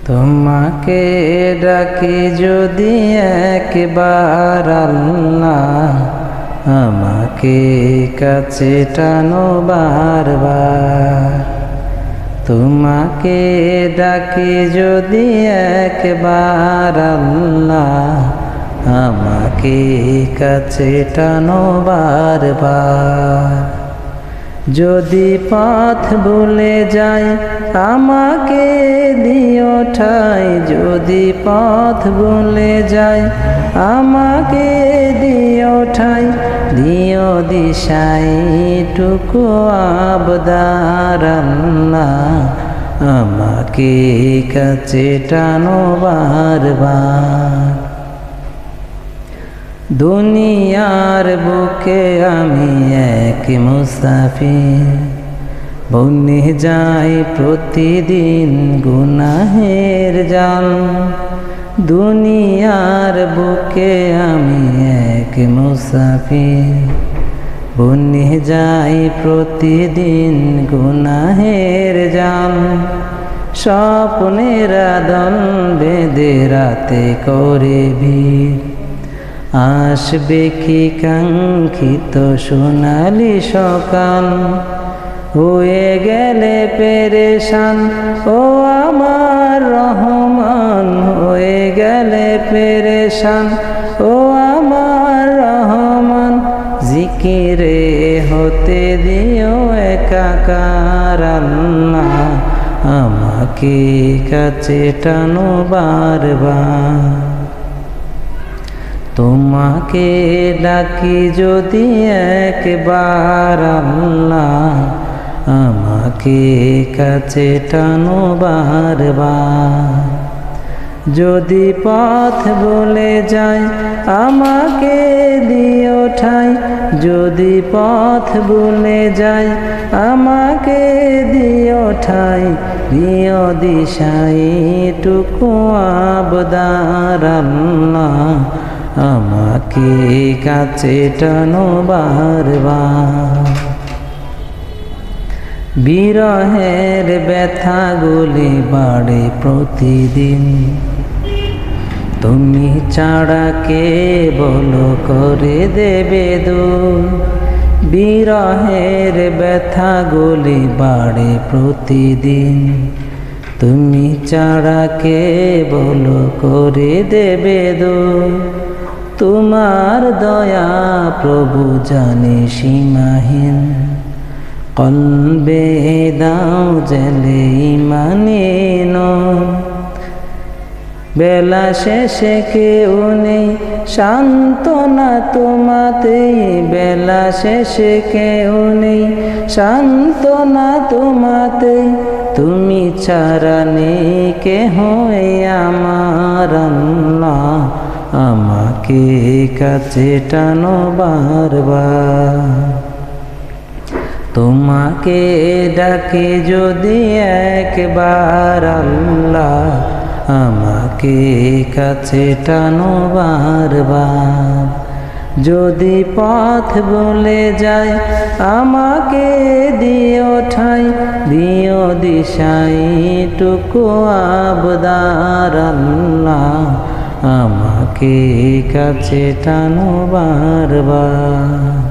তোমাকে ডাকি যদি একবার আল্লাহ, আমাকে কাছে টানো বারবার। তোমাকে ডাকি যদি একবার আল্লাহ, আমাকে কাছে টানো বারবার। যদি পথ ভুলে যাই আমাকে দিও ঠাই, যদি পথ ভুলে যাই আমাকে দিও ঠাই, দিও দিশাই টুকু আবদার আল্লাহ, আমাকে কাছে টানো বারবার। দুনিয়ার বুকে আমি এক মুসাফির, বনে যাই প্রতিদিন গুনাহের জাল। দুনিয়ার বুকে আমি এক মুসাফির, বনে যাই প্রতিদিন গুনাহের জাল। স্বপ্নের আদল বেঁধে রাতে করে ভিড়, আসবে কি কাঙ্ক্ষিত সোনালি সকাল। হয়ে গেলে পেরেশান ও আমার রহমান, হয়ে গেলে পেরেশান ও আমার রহমান। জিকিরে হতে দিও একাকার আল্লাহ, আমাকে কাছে টানো বারবার। তোমাকে ডাকি যদি একবার আল্লাহ, আমাকে কাছে টানো বারবার। যদি পথ ভুলে যাই আমাকে দিও ঠাই, যদি পথ ভুলে যাই আমাকে দিও ঠাই, দিও দিশাই টুকু আবদার আল্লাহ, আমাকে কাছে টানো বারবার। বিরহের ব্যথাগুলি বাড়ে প্রতিদিন, তুমি ছাড়া কে বলো করে দেবে দূর। বিরহের ব্যথাগুলি বাড়ে প্রতিদিন, তুমি ছাড়া কে বলো করে দেবে দূর। তোমার দয়া প্রভু জানে সীমাহীন, কলবে দাও জেলে ইমানে নূর। বেলা শেষে কেউ নেই সান্ত্বনা তোমাতে, বেলা শেষে কেউ নেই সান্ত্বনা তোমাতে। তুমি ছাড়া নেই কেহ আমার আল্লাহ, আমাকে কাছে টানো বারবার। তোমাকে ডাকি যদি একবার আল্লাহ, আমাকে কাছে টানো বারবার। যদি পথ ভুলে যাই আমাকে দিও ঠাই, দিও দিশাই টুকু আবদার আল্লাহ, আমাকে কাছে টানো বারবার।